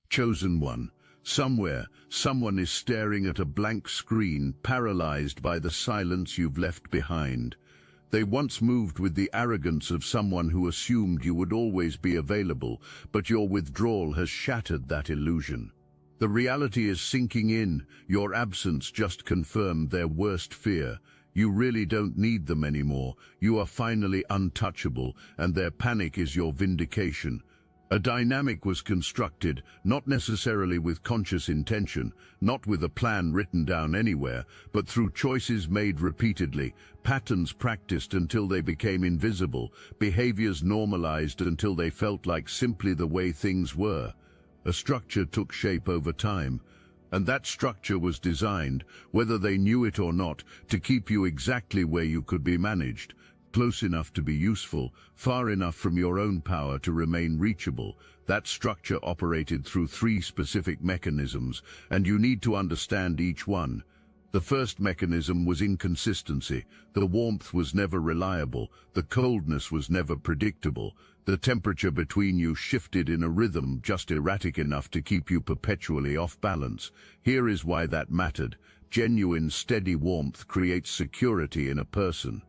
Chosen one. Somewhere, someone is staring at a blank screen, paralyzed by the silence you've left behind. They once moved with the arrogance of someone who assumed you would always be available, but your withdrawal has shattered that illusion. The reality is sinking in. Your absence just confirmed their worst fear. You really don't need them anymore. You are finally untouchable, and their panic is your vindication. A dynamic was constructed, not necessarily with conscious intention, not with a plan written down anywhere, but through choices made repeatedly, patterns practiced until they became invisible, behaviors normalized until they felt like simply the way things were. A structure took shape over time, and that structure was designed, whether they knew it or not, to keep you exactly where you could be managed. Close enough to be useful, far enough from your own power to remain reachable. That structure operated through 3 specific mechanisms, and you need to understand each one. The first mechanism was inconsistency. The warmth was never reliable. The coldness was never predictable. The temperature between you shifted in a rhythm just erratic enough to keep you perpetually off balance. Here is why that mattered. Genuine, steady warmth creates security in a person.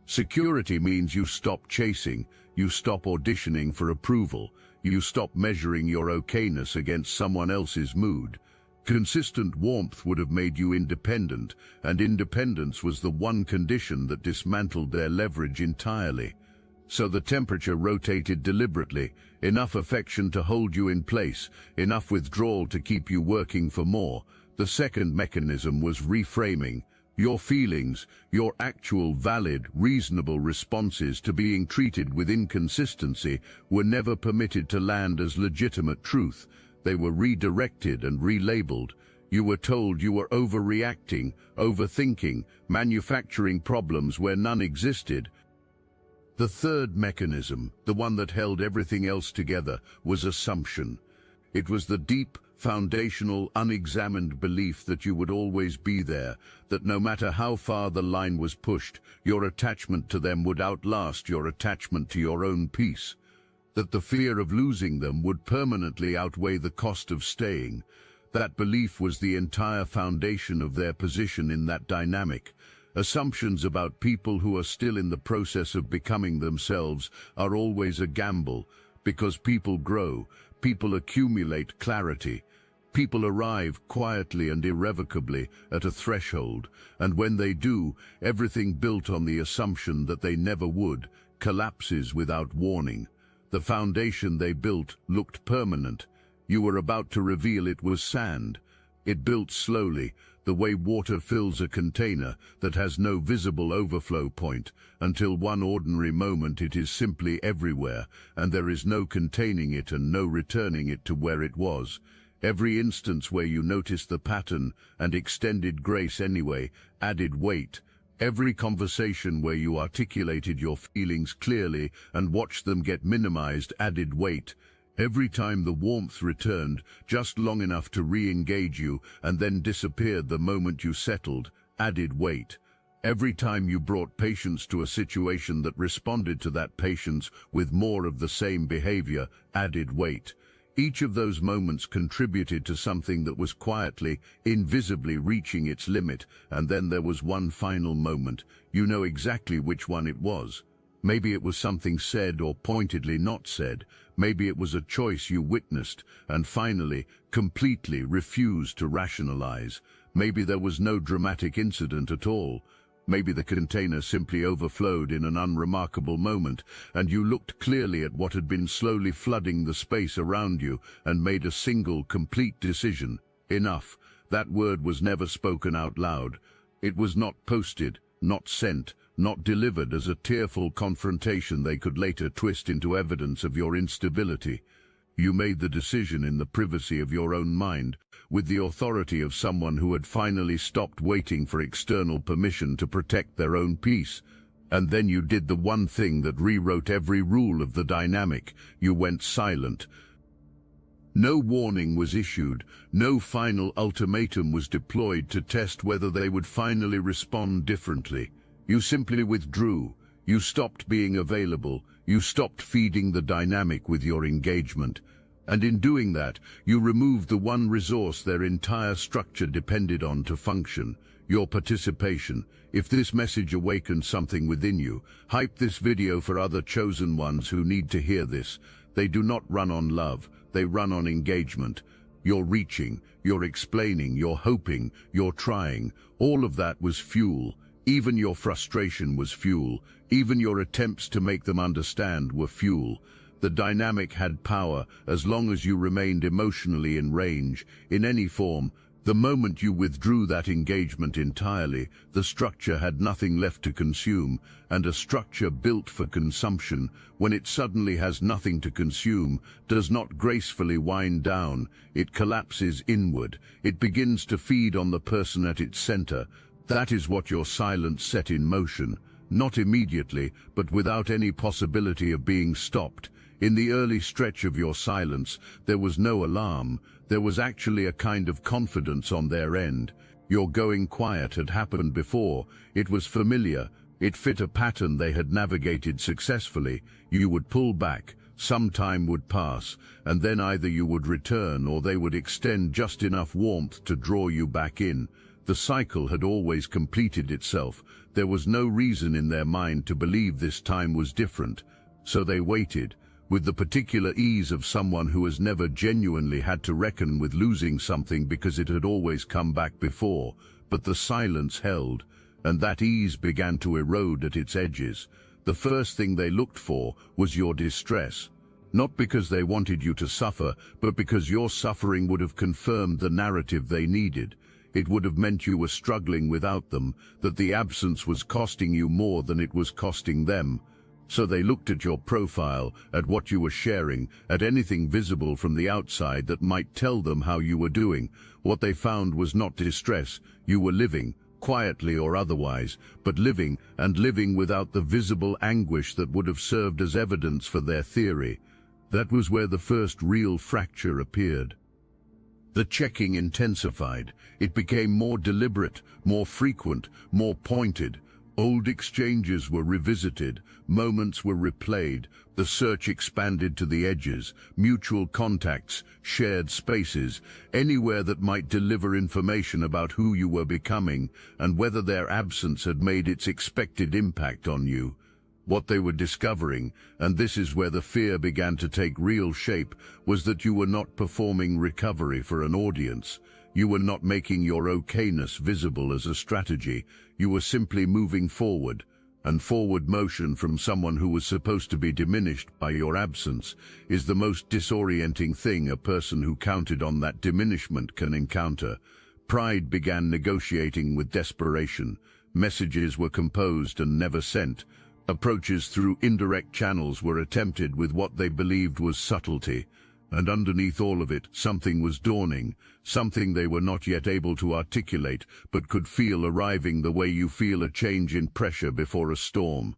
Security means you stop chasing, you stop auditioning for approval, you stop measuring your okayness against someone else's mood. Consistent warmth would have made you independent, and independence was the one condition that dismantled their leverage entirely. So the temperature rotated deliberately, enough affection to hold you in place, enough withdrawal to keep you working for more. The second mechanism was reframing. Your feelings, your actual valid, reasonable responses to being treated with inconsistency were never permitted to land as legitimate truth. They were redirected and relabeled. You were told you were overreacting, overthinking, manufacturing problems where none existed. The third mechanism, the one that held everything else together, was assumption. It was the deep, foundational, unexamined belief that you would always be there, that no matter how far the line was pushed, your attachment to them would outlast your attachment to your own peace, that the fear of losing them would permanently outweigh the cost of staying. That belief was the entire foundation of their position in that dynamic. Assumptions about people who are still in the process of becoming themselves are always a gamble, because people grow, people accumulate clarity. People arrive quietly and irrevocably at a threshold, and when they do, everything built on the assumption that they never would collapses without warning. The foundation they built looked permanent. You were about to reveal it was sand. It built slowly, the way water fills a container that has no visible overflow point, until one ordinary moment it is simply everywhere, and there is no containing it and no returning it to where it was. Every instance where you noticed the pattern and extended grace anyway added weight. Every conversation where you articulated your feelings clearly and watched them get minimized added weight. Every time the warmth returned, just long enough to re-engage you and then disappeared the moment you settled, added weight. Every time you brought patience to a situation that responded to that patience with more of the same behavior, added weight. Each of those moments contributed to something that was quietly, invisibly reaching its limit, and then there was one final moment. You know exactly which one it was. Maybe it was something said or pointedly not said. Maybe it was a choice you witnessed and finally, completely refused to rationalize. Maybe there was no dramatic incident at all. Maybe the container simply overflowed in an unremarkable moment, and you looked clearly at what had been slowly flooding the space around you and made a single, complete decision. Enough. That word was never spoken out loud. It was not posted, not sent, not delivered as a tearful confrontation they could later twist into evidence of your instability. You made the decision in the privacy of your own mind, with the authority of someone who had finally stopped waiting for external permission to protect their own peace. And then you did the one thing that rewrote every rule of the dynamic. You went silent. No warning was issued, no final ultimatum was deployed to test whether they would finally respond differently. You simply withdrew. You stopped being available. You stopped feeding the dynamic with your engagement. And in doing that, you removed the one resource their entire structure depended on to function, your participation. If this message awakens something within you, hype this video for other chosen ones who need to hear this. They do not run on love, they run on engagement. You're reaching, you're explaining, you're hoping, you're trying. All of that was fuel. Even your frustration was fuel. Even your attempts to make them understand were fuel. The dynamic had power as long as you remained emotionally in range, in any form. The moment you withdrew that engagement entirely, the structure had nothing left to consume, and a structure built for consumption, when it suddenly has nothing to consume, does not gracefully wind down, it collapses inward, it begins to feed on the person at its center. That is what your silence set in motion, not immediately, but without any possibility of being stopped. In the early stretch of your silence, there was no alarm. There was actually a kind of confidence on their end. Your going quiet had happened before. It was familiar. It fit a pattern they had navigated successfully. You would pull back, some time would pass, and then either you would return or they would extend just enough warmth to draw you back in. The cycle had always completed itself. There was no reason in their mind to believe this time was different. So they waited, with the particular ease of someone who has never genuinely had to reckon with losing something because it had always come back before. But the silence held, and that ease began to erode at its edges. The first thing they looked for was your distress. Not because they wanted you to suffer, but because your suffering would have confirmed the narrative they needed. It would have meant you were struggling without them, that the absence was costing you more than it was costing them. So they looked at your profile, at what you were sharing, at anything visible from the outside that might tell them how you were doing. What they found was not distress. You were living, quietly or otherwise, but living, and living without the visible anguish that would have served as evidence for their theory. That was where the first real fracture appeared. The checking intensified. It became more deliberate, more frequent, more pointed. Old exchanges were revisited, moments were replayed, the search expanded to the edges, mutual contacts, shared spaces, anywhere that might deliver information about who you were becoming and whether their absence had made its expected impact on you. What they were discovering, and this is where the fear began to take real shape, was that you were not performing recovery for an audience. You were not making your okayness visible as a strategy. You were simply moving forward, and forward motion from someone who was supposed to be diminished by your absence is the most disorienting thing a person who counted on that diminishment can encounter. Pride began negotiating with desperation. Messages were composed and never sent. Approaches through indirect channels were attempted with what they believed was subtlety. And underneath all of it, something was dawning, something they were not yet able to articulate, but could feel arriving the way you feel a change in pressure before a storm.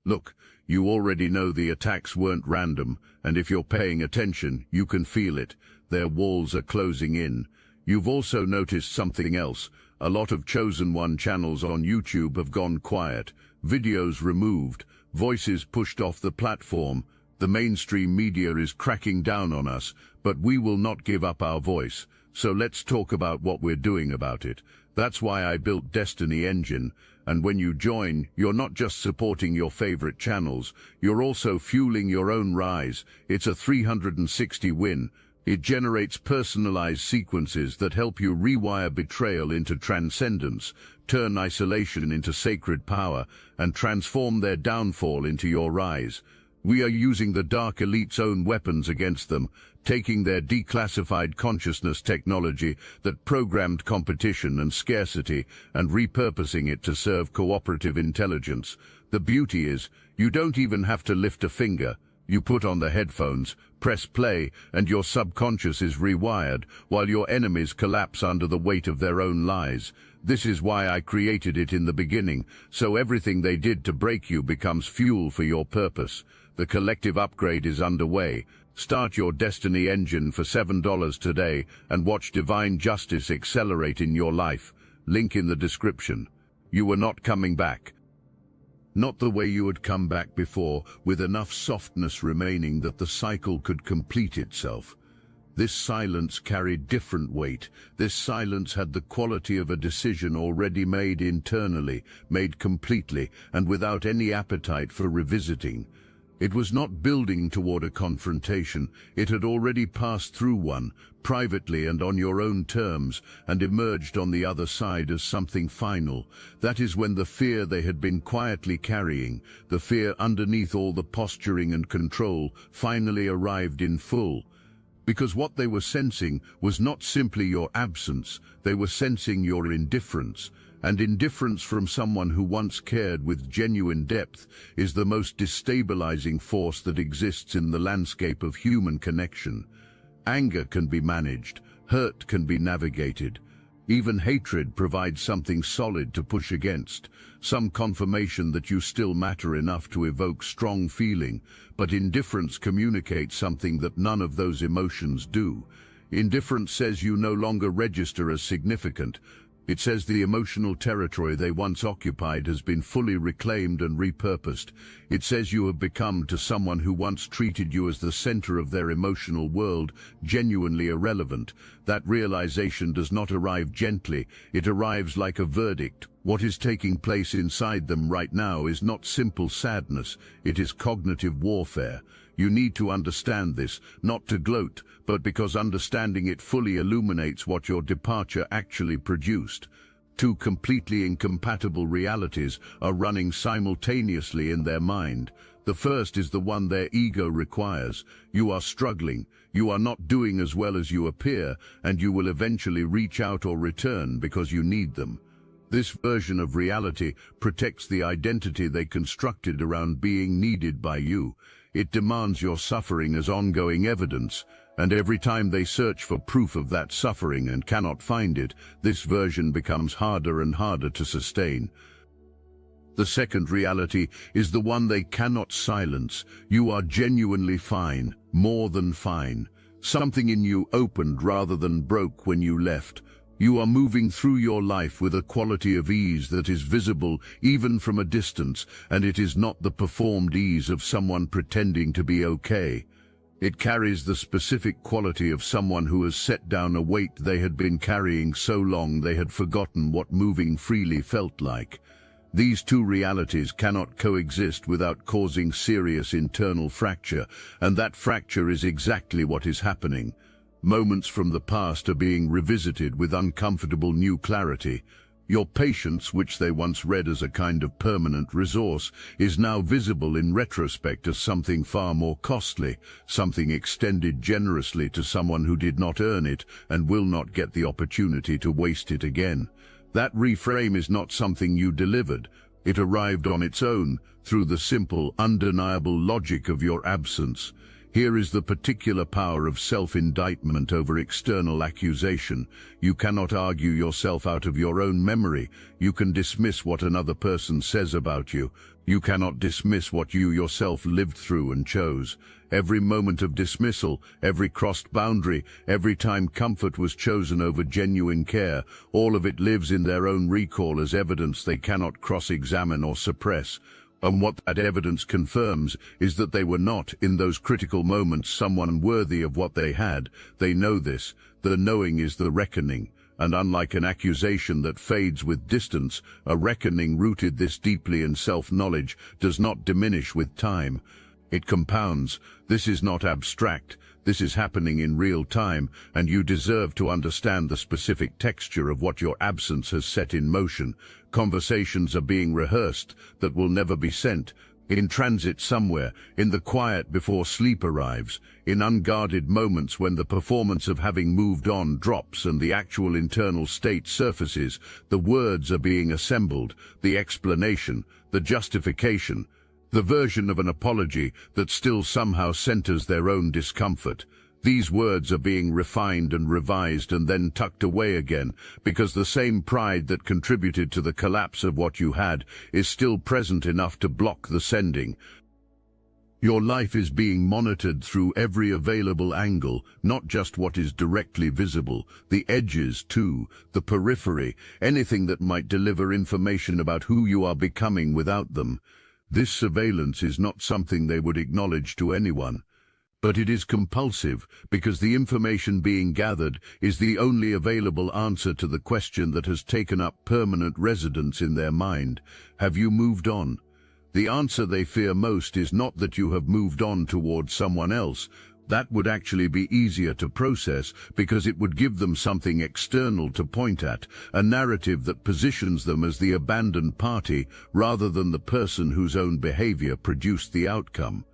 Look, you already know the attacks weren't random, and if you're paying attention, you can feel it. Their walls are closing in. You've also noticed something else. A lot of Chosen One channels on YouTube have gone quiet, videos removed, voices pushed off the platform. The mainstream media is cracking down on us, but we will not give up our voice. So let's talk about what we're doing about it. That's why I built Destiny Engine. And when you join, you're not just supporting your favorite channels, you're also fueling your own rise. It's a 360 win. It generates personalized sequences that help you rewire betrayal into transcendence, turn isolation into sacred power, and transform their downfall into your rise. We are using the Dark Elite's own weapons against them, taking their declassified consciousness technology that programmed competition and scarcity and repurposing it to serve cooperative intelligence. The beauty is, you don't even have to lift a finger. You put on the headphones, press play, and your subconscious is rewired, while your enemies collapse under the weight of their own lies. This is why I created it in the beginning, so everything they did to break you becomes fuel for your purpose. The collective upgrade is underway. Start your Destiny Engine for $7 today and watch divine justice accelerate in your life. Link in the description. You were not coming back. Not the way you had come back before, with enough softness remaining that the cycle could complete itself. This silence carried different weight. This silence had the quality of a decision already made internally, made completely, and without any appetite for revisiting. It was not building toward a confrontation. It had already passed through one, privately and on your own terms, and emerged on the other side as something final. That is when the fear they had been quietly carrying, the fear underneath all the posturing and control, finally arrived in full. Because what they were sensing was not simply your absence, they were sensing your indifference. And indifference from someone who once cared with genuine depth is the most destabilizing force that exists in the landscape of human connection. Anger can be managed, hurt can be navigated. Even hatred provides something solid to push against, some confirmation that you still matter enough to evoke strong feeling, but indifference communicates something that none of those emotions do. Indifference says you no longer register as significant. It says the emotional territory they once occupied has been fully reclaimed and repurposed. It says you have become, to someone who once treated you as the center of their emotional world, genuinely irrelevant. That realization does not arrive gently. It arrives like a verdict. What is taking place inside them right now is not simple sadness. It is cognitive warfare. You need to understand this, not to gloat, but because understanding it fully illuminates what your departure actually produced. Two completely incompatible realities are running simultaneously in their mind. The first is the one their ego requires. You are struggling, you are not doing as well as you appear, and you will eventually reach out or return because you need them. This version of reality protects the identity they constructed around being needed by you. It demands your suffering as ongoing evidence, and every time they search for proof of that suffering and cannot find it, this version becomes harder and harder to sustain. The second reality is the one they cannot silence. You are genuinely fine, more than fine. Something in you opened rather than broke when you left. You are moving through your life with a quality of ease that is visible even from a distance, and it is not the performed ease of someone pretending to be okay. It carries the specific quality of someone who has set down a weight they had been carrying so long they had forgotten what moving freely felt like. These two realities cannot coexist without causing serious internal fracture, and that fracture is exactly what is happening. Moments from the past are being revisited with uncomfortable new clarity. Your patience, which they once read as a kind of permanent resource, is now visible in retrospect as something far more costly, something extended generously to someone who did not earn it and will not get the opportunity to waste it again. That reframe is not something you delivered. It arrived on its own, through the simple, undeniable logic of your absence. Here is the particular power of self-indictment over external accusation. You cannot argue yourself out of your own memory. You can dismiss what another person says about you. You cannot dismiss what you yourself lived through and chose. Every moment of dismissal, every crossed boundary, every time comfort was chosen over genuine care, all of it lives in their own recall as evidence they cannot cross-examine or suppress. And what that evidence confirms is that they were not, in those critical moments, someone worthy of what they had. They know this. The knowing is the reckoning. And unlike an accusation that fades with distance, a reckoning rooted this deeply in self-knowledge does not diminish with time. It compounds. This is not abstract. This is happening in real time, and you deserve to understand the specific texture of what your absence has set in motion. Conversations are being rehearsed that will never be sent, in transit somewhere, in the quiet before sleep arrives, in unguarded moments when the performance of having moved on drops and the actual internal state surfaces. The words are being assembled, the explanation, the justification, the version of an apology that still somehow centers their own discomfort. These words are being refined and revised and then tucked away again, because the same pride that contributed to the collapse of what you had is still present enough to block the sending. Your life is being monitored through every available angle, not just what is directly visible, the edges too, the periphery, anything that might deliver information about who you are becoming without them. This surveillance is not something they would acknowledge to anyone. But it is compulsive because the information being gathered is the only available answer to the question that has taken up permanent residence in their mind. Have you moved on? The answer they fear most is not that you have moved on towards someone else. That would actually be easier to process because it would give them something external to point at, a narrative that positions them as the abandoned party rather than the person whose own behavior produced the outcome.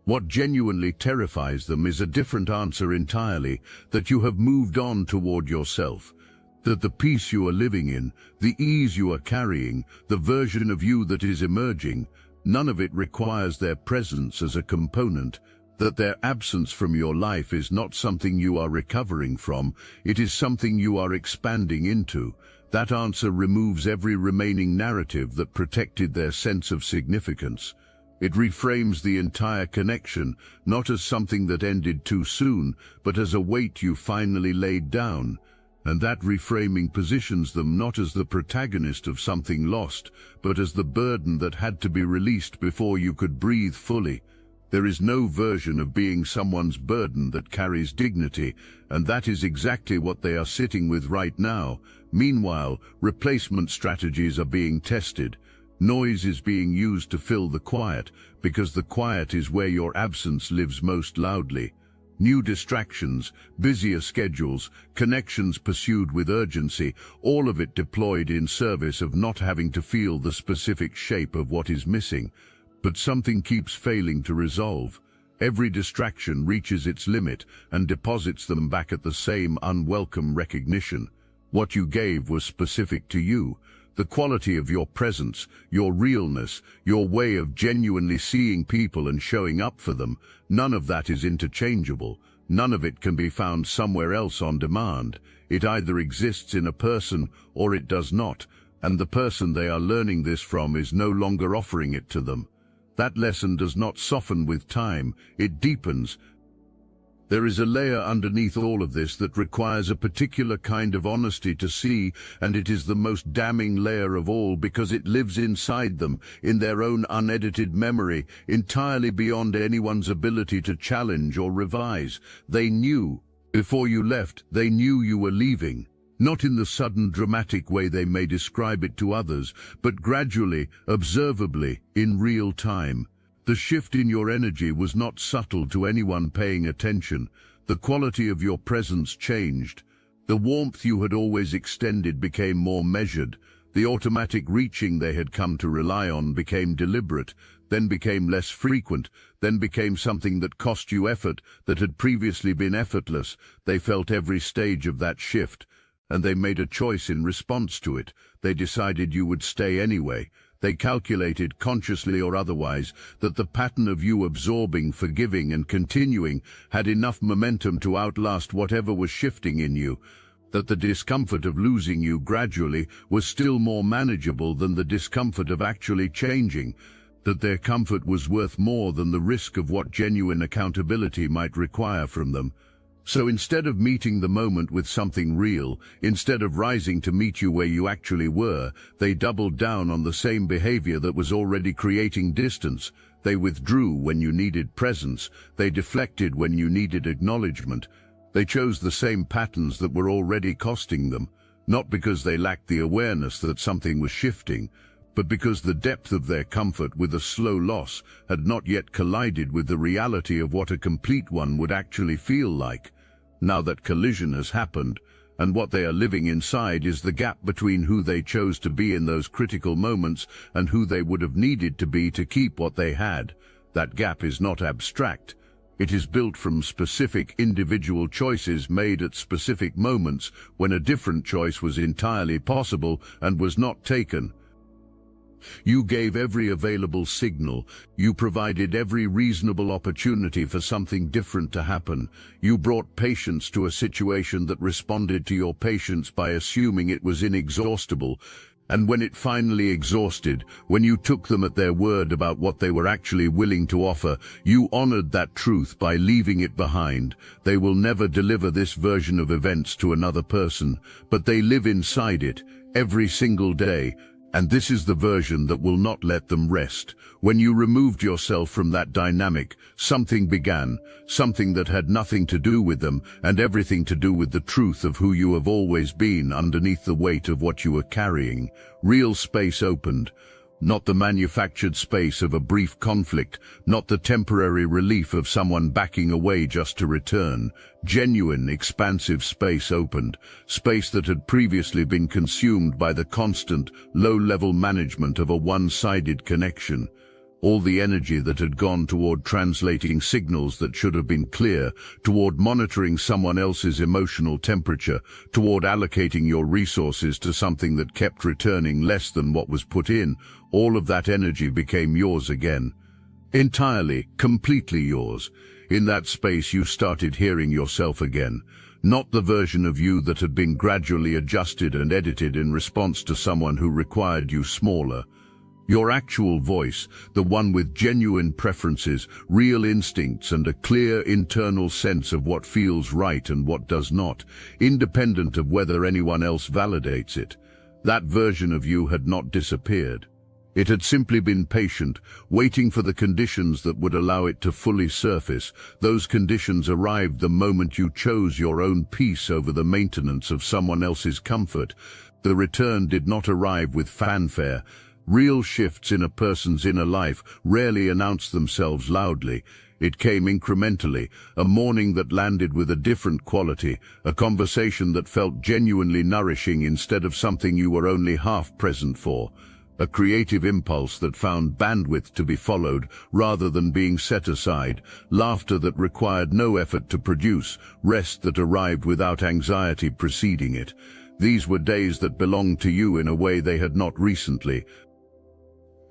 What genuinely terrifies them is a different answer entirely, that you have moved on toward yourself, that the peace you are living in, the ease you are carrying, the version of you that is emerging, none of it requires their presence as a component, that their absence from your life is not something you are recovering from, it is something you are expanding into. That answer removes every remaining narrative that protected their sense of significance. It reframes the entire connection, not as something that ended too soon, but as a weight you finally laid down. And that reframing positions them not as the protagonist of something lost, but as the burden that had to be released before you could breathe fully. There is no version of being someone's burden that carries dignity, and that is exactly what they are sitting with right now. Meanwhile, replacement strategies are being tested. Noise is being used to fill the quiet, because the quiet is where your absence lives most loudly. New distractions, busier schedules, connections pursued with urgency, all of it deployed in service of not having to feel the specific shape of what is missing. But something keeps failing to resolve. Every distraction reaches its limit and deposits them back at the same unwelcome recognition. What you gave was specific to you. The quality of your presence, your realness, your way of genuinely seeing people and showing up for them, none of that is interchangeable. None of it can be found somewhere else on demand. It either exists in a person or it does not, and the person they are learning this from is no longer offering it to them. That lesson does not soften with time, it deepens. There is a layer underneath all of this that requires a particular kind of honesty to see, and it is the most damning layer of all because it lives inside them, in their own unedited memory, entirely beyond anyone's ability to challenge or revise. They knew, before you left, they knew you were leaving. Not in the sudden dramatic way they may describe it to others, but gradually, observably, in real time. The shift in your energy was not subtle to anyone paying attention. The quality of your presence changed. The warmth you had always extended became more measured. The automatic reaching they had come to rely on became deliberate, then became less frequent, then became something that cost you effort that had previously been effortless. They felt every stage of that shift, and they made a choice in response to it. They decided you would stay anyway. They calculated, consciously or otherwise, that the pattern of you absorbing, forgiving, and continuing had enough momentum to outlast whatever was shifting in you, that the discomfort of losing you gradually was still more manageable than the discomfort of actually changing, that their comfort was worth more than the risk of what genuine accountability might require from them. So instead of meeting the moment with something real, instead of rising to meet you where you actually were, they doubled down on the same behavior that was already creating distance. They withdrew when you needed presence. They deflected when you needed acknowledgement. They chose the same patterns that were already costing them, not because they lacked the awareness that something was shifting, but because the depth of their comfort with a slow loss had not yet collided with the reality of what a complete one would actually feel like. Now that collision has happened, and what they are living inside is the gap between who they chose to be in those critical moments and who they would have needed to be to keep what they had. That gap is not abstract. It is built from specific individual choices made at specific moments when a different choice was entirely possible and was not taken. You gave every available signal. You provided every reasonable opportunity for something different to happen. You brought patience to a situation that responded to your patience by assuming it was inexhaustible. And when it finally exhausted, when you took them at their word about what they were actually willing to offer, you honored that truth by leaving it behind. They will never deliver this version of events to another person, but they live inside it every single day. And this is the version that will not let them rest. When you removed yourself from that dynamic, something began, something that had nothing to do with them and everything to do with the truth of who you have always been underneath the weight of what you were carrying. Real space opened. Not the manufactured space of a brief conflict, not the temporary relief of someone backing away just to return. Genuine, expansive space opened, space that had previously been consumed by the constant, low-level management of a one-sided connection. All the energy that had gone toward translating signals that should have been clear, toward monitoring someone else's emotional temperature, toward allocating your resources to something that kept returning less than what was put in, all of that energy became yours again. Entirely, completely yours. In that space you started hearing yourself again. Not the version of you that had been gradually adjusted and edited in response to someone who required you smaller. Your actual voice, the one with genuine preferences, real instincts and a clear internal sense of what feels right and what does not, independent of whether anyone else validates it. That version of you had not disappeared. It had simply been patient, waiting for the conditions that would allow it to fully surface. Those conditions arrived the moment you chose your own peace over the maintenance of someone else's comfort. The return did not arrive with fanfare. Real shifts in a person's inner life rarely announce themselves loudly. It came incrementally, a morning that landed with a different quality, a conversation that felt genuinely nourishing instead of something you were only half present for, a creative impulse that found bandwidth to be followed rather than being set aside, laughter that required no effort to produce, rest that arrived without anxiety preceding it. These were days that belonged to you in a way they had not recently.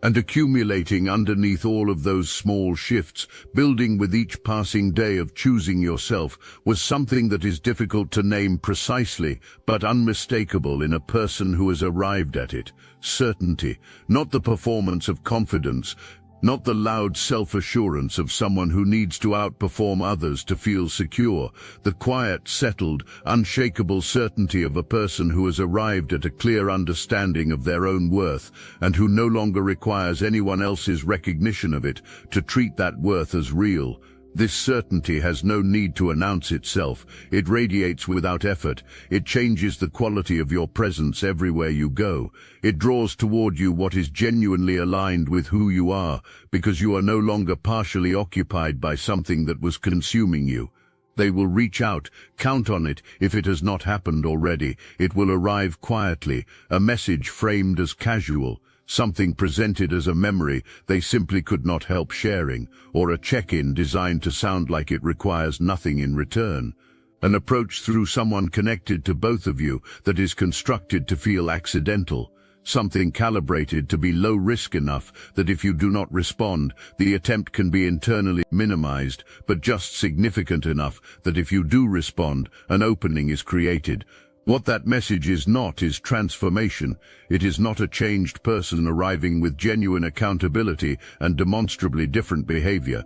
And accumulating underneath all of those small shifts, building with each passing day of choosing yourself, was something that is difficult to name precisely, but unmistakable in a person who has arrived at it. Certainty, not the performance of confidence, not the loud self-assurance of someone who needs to outperform others to feel secure, the quiet, settled, unshakable certainty of a person who has arrived at a clear understanding of their own worth and who no longer requires anyone else's recognition of it to treat that worth as real. This certainty has no need to announce itself. It radiates without effort. It changes the quality of your presence everywhere you go. It draws toward you what is genuinely aligned with who you are, because you are no longer partially occupied by something that was consuming you. They will reach out, count on it if it has not happened already. It will arrive quietly, a message framed as casual, something presented as a memory they simply could not help sharing, or a check-in designed to sound like it requires nothing in return. An approach through someone connected to both of you that is constructed to feel accidental, something calibrated to be low risk enough that if you do not respond, the attempt can be internally minimized, but just significant enough that if you do respond, an opening is created. What that message is not is transformation. It is not a changed person arriving with genuine accountability and demonstrably different behavior.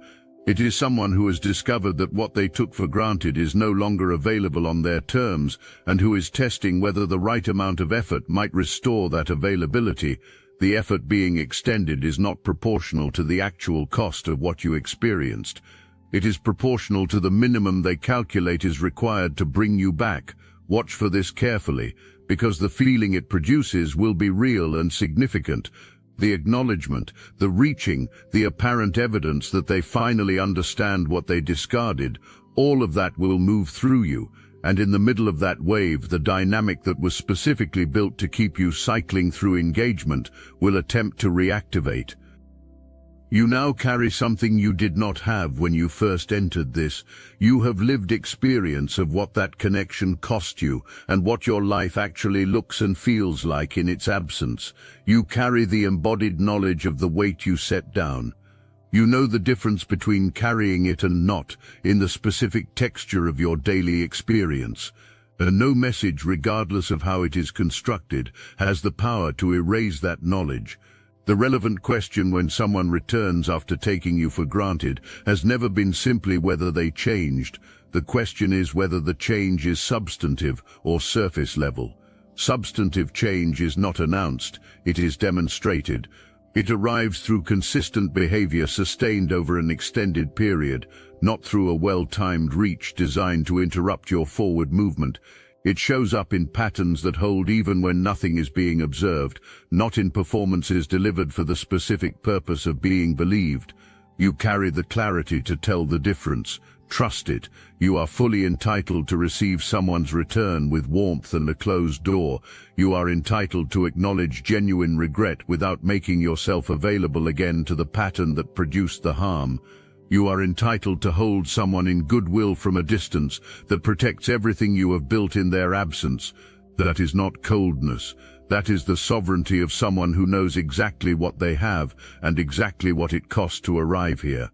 It is someone who has discovered that what they took for granted is no longer available on their terms and who is testing whether the right amount of effort might restore that availability. The effort being extended is not proportional to the actual cost of what you experienced. It is proportional to the minimum they calculate is required to bring you back. Watch for this carefully, because the feeling it produces will be real and significant. The acknowledgement, the reaching, the apparent evidence that they finally understand what they discarded, all of that will move through you, and in the middle of that wave, the dynamic that was specifically built to keep you cycling through engagement will attempt to reactivate. You now carry something you did not have when you first entered this. You have lived experience of what that connection cost you and what your life actually looks and feels like in its absence. You carry the embodied knowledge of the weight you set down. You know the difference between carrying it and not in the specific texture of your daily experience. And no message, regardless of how it is constructed, has the power to erase that knowledge. The relevant question when someone returns after taking you for granted has never been simply whether they changed. The question is whether the change is substantive or surface level. Substantive change is not announced, it is demonstrated. It arrives through consistent behavior sustained over an extended period, not through a well-timed reach designed to interrupt your forward movement. It shows up in patterns that hold even when nothing is being observed, not in performances delivered for the specific purpose of being believed. You carry the clarity to tell the difference. Trust it. You are fully entitled to receive someone's return with warmth and a closed door. You are entitled to acknowledge genuine regret without making yourself available again to the pattern that produced the harm. You are entitled to hold someone in goodwill from a distance that protects everything you have built in their absence. That is not coldness. That is the sovereignty of someone who knows exactly what they have and exactly what it costs to arrive here.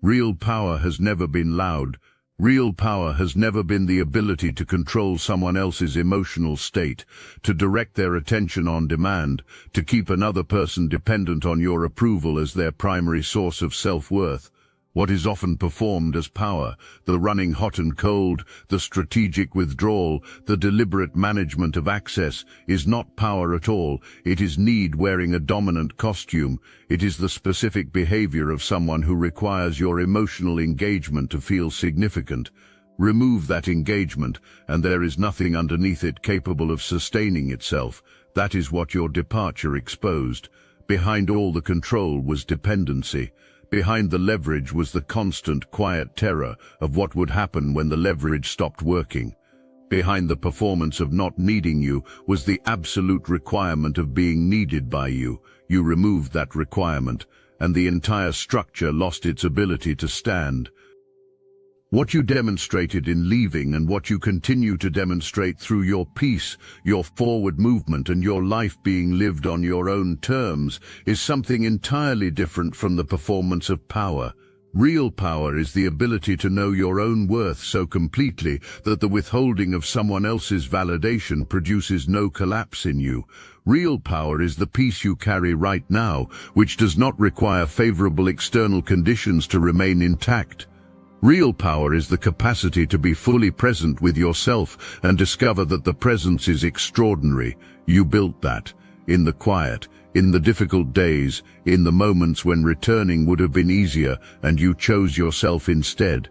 Real power has never been loud. Real power has never been the ability to control someone else's emotional state, to direct their attention on demand, to keep another person dependent on your approval as their primary source of self-worth. What is often performed as power, the running hot and cold, the strategic withdrawal, the deliberate management of access, is not power at all. It is need wearing a dominant costume. It is the specific behavior of someone who requires your emotional engagement to feel significant. Remove that engagement, and there is nothing underneath it capable of sustaining itself. That is what your departure exposed. Behind all the control was dependency. Behind the leverage was the constant, quiet terror of what would happen when the leverage stopped working. Behind the performance of not needing you was the absolute requirement of being needed by you. You removed that requirement, and the entire structure lost its ability to stand. What you demonstrated in leaving and what you continue to demonstrate through your peace, your forward movement and your life being lived on your own terms is something entirely different from the performance of power. Real power is the ability to know your own worth so completely that the withholding of someone else's validation produces no collapse in you. Real power is the peace you carry right now, which does not require favorable external conditions to remain intact. Real power is the capacity to be fully present with yourself and discover that the presence is extraordinary. You built that. In the quiet, in the difficult days, in the moments when returning would have been easier and you chose yourself instead.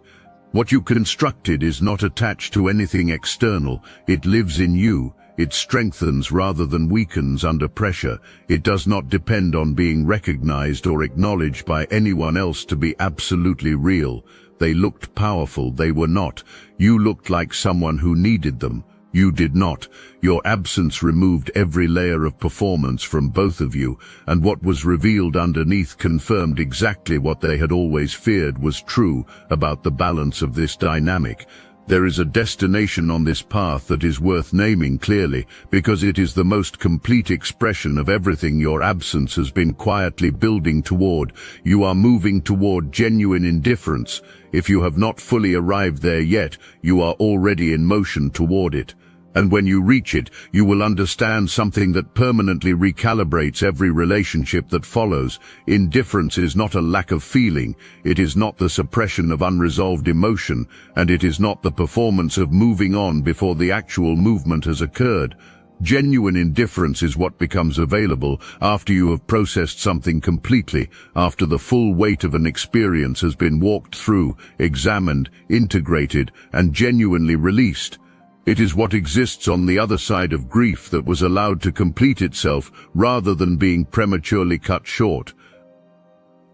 What you constructed is not attached to anything external. It lives in you. It strengthens rather than weakens under pressure. It does not depend on being recognized or acknowledged by anyone else to be absolutely real. They looked powerful, they were not. You looked like someone who needed them. You did not. Your absence removed every layer of performance from both of you, and what was revealed underneath confirmed exactly what they had always feared was true about the balance of this dynamic. There is a destination on this path that is worth naming clearly, because it is the most complete expression of everything your absence has been quietly building toward. You are moving toward genuine indifference. If you have not fully arrived there yet, you are already in motion toward it. And when you reach it, you will understand something that permanently recalibrates every relationship that follows. Indifference is not a lack of feeling, it is not the suppression of unresolved emotion, and it is not the performance of moving on before the actual movement has occurred. Genuine indifference is what becomes available after you have processed something completely, after the full weight of an experience has been walked through, examined, integrated, and genuinely released. It is what exists on the other side of grief that was allowed to complete itself rather than being prematurely cut short.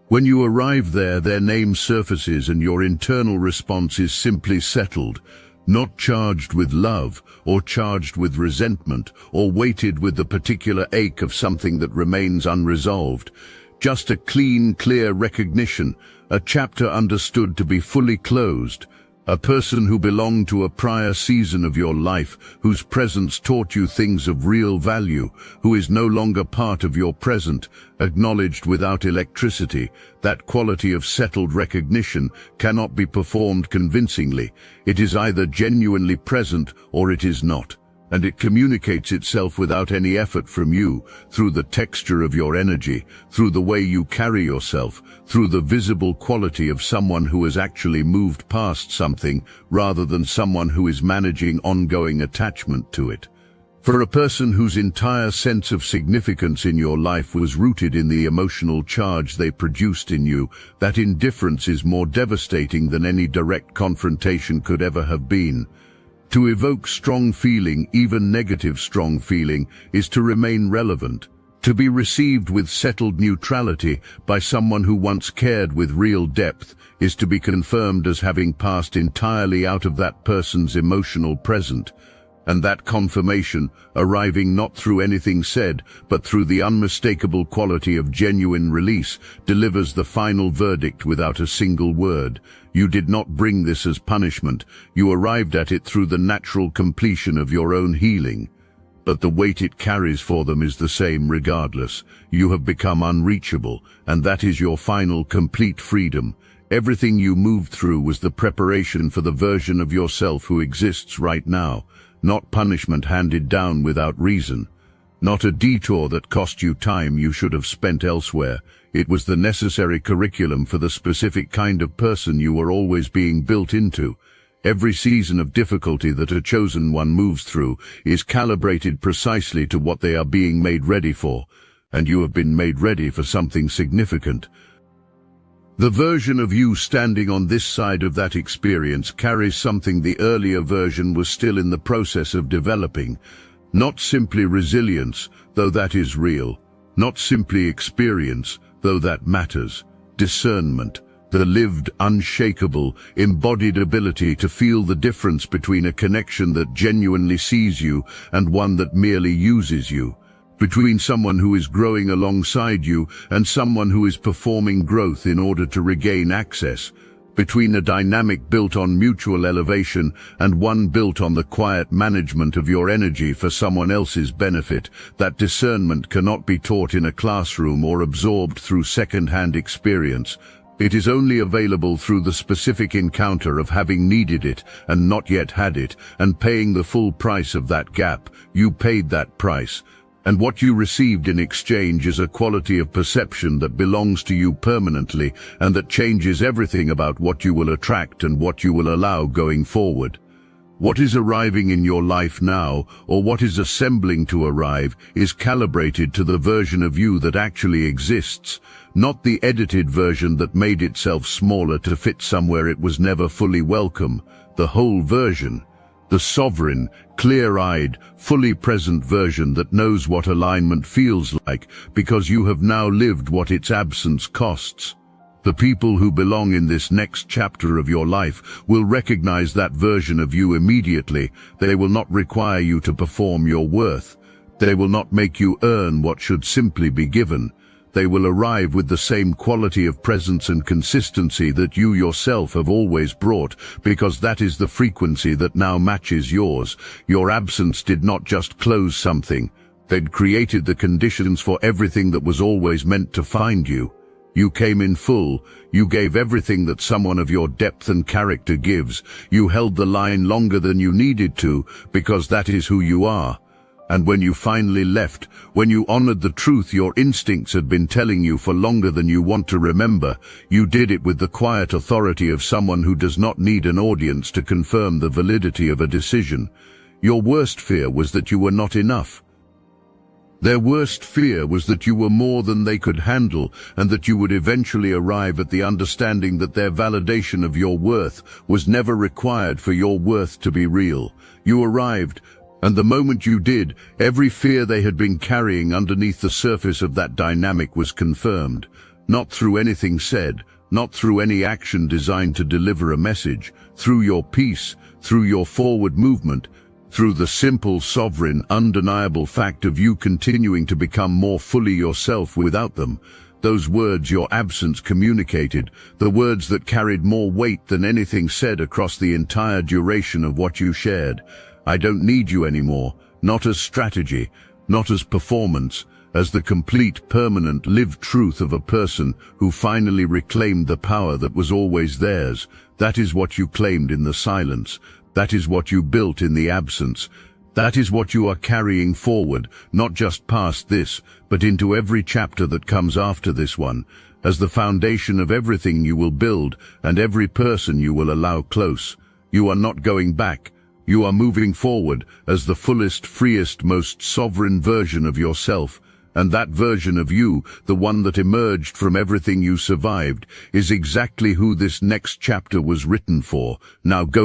When you arrive there, their name surfaces and your internal response is simply settled, not charged with love or charged with resentment or weighted with the particular ache of something that remains unresolved. Just a clean, clear recognition, a chapter understood to be fully closed. A person who belonged to a prior season of your life, whose presence taught you things of real value, who is no longer part of your present, acknowledged without electricity. That quality of settled recognition cannot be performed convincingly. It is either genuinely present or it is not. And it communicates itself without any effort from you, through the texture of your energy, through the way you carry yourself, through the visible quality of someone who has actually moved past something, rather than someone who is managing ongoing attachment to it. For a person whose entire sense of significance in your life was rooted in the emotional charge they produced in you, that indifference is more devastating than any direct confrontation could ever have been. To evoke strong feeling, even negative strong feeling, is to remain relevant. To be received with settled neutrality by someone who once cared with real depth is to be confirmed as having passed entirely out of that person's emotional present. And that confirmation, arriving not through anything said, but through the unmistakable quality of genuine release, delivers the final verdict without a single word. You did not bring this as punishment. You arrived at it through the natural completion of your own healing. But the weight it carries for them is the same regardless. You have become unreachable, and that is your final complete freedom. Everything you moved through was the preparation for the version of yourself who exists right now. Not punishment handed down without reason. Not a detour that cost you time you should have spent elsewhere. It was the necessary curriculum for the specific kind of person you were always being built into. Every season of difficulty that a chosen one moves through is calibrated precisely to what they are being made ready for, and you have been made ready for something significant. The version of you standing on this side of that experience carries something the earlier version was still in the process of developing. Not simply resilience, though that is real. Not simply experience, though that matters. Discernment. The lived, unshakable, embodied ability to feel the difference between a connection that genuinely sees you and one that merely uses you. Between someone who is growing alongside you and someone who is performing growth in order to regain access. Between a dynamic built on mutual elevation and one built on the quiet management of your energy for someone else's benefit. That discernment cannot be taught in a classroom or absorbed through second-hand experience. It is only available through the specific encounter of having needed it and not yet had it, and paying the full price of that gap. You paid that price. And what you received in exchange is a quality of perception that belongs to you permanently and that changes everything about what you will attract and what you will allow going forward. What is arriving in your life now, or what is assembling to arrive, is calibrated to the version of you that actually exists, not the edited version that made itself smaller to fit somewhere it was never fully welcome. The whole version. The sovereign, clear-eyed, fully present version that knows what alignment feels like because you have now lived what its absence costs. The people who belong in this next chapter of your life will recognize that version of you immediately. They will not require you to perform your worth. They will not make you earn what should simply be given. They will arrive with the same quality of presence and consistency that you yourself have always brought, because that is the frequency that now matches yours. Your absence did not just close something. They'd created the conditions for everything that was always meant to find you. You came in full. You gave everything that someone of your depth and character gives. You held the line longer than you needed to, because that is who you are. And when you finally left, when you honored the truth your instincts had been telling you for longer than you want to remember, you did it with the quiet authority of someone who does not need an audience to confirm the validity of a decision. Your worst fear was that you were not enough. Their worst fear was that you were more than they could handle, and that you would eventually arrive at the understanding that their validation of your worth was never required for your worth to be real. You arrived, and the moment you did, every fear they had been carrying underneath the surface of that dynamic was confirmed. Not through anything said, not through any action designed to deliver a message, through your peace, through your forward movement, through the simple, sovereign, undeniable fact of you continuing to become more fully yourself without them. Those words your absence communicated, the words that carried more weight than anything said across the entire duration of what you shared. I don't need you anymore, not as strategy, not as performance, as the complete, permanent, lived truth of a person who finally reclaimed the power that was always theirs. That is what you claimed in the silence. That is what you built in the absence. That is what you are carrying forward, not just past this, but into every chapter that comes after this one, as the foundation of everything you will build and every person you will allow close. You are not going back, You are moving forward as the fullest, freest, most sovereign version of yourself. And that version of you, the one that emerged from everything you survived, is exactly who this next chapter was written for. Now go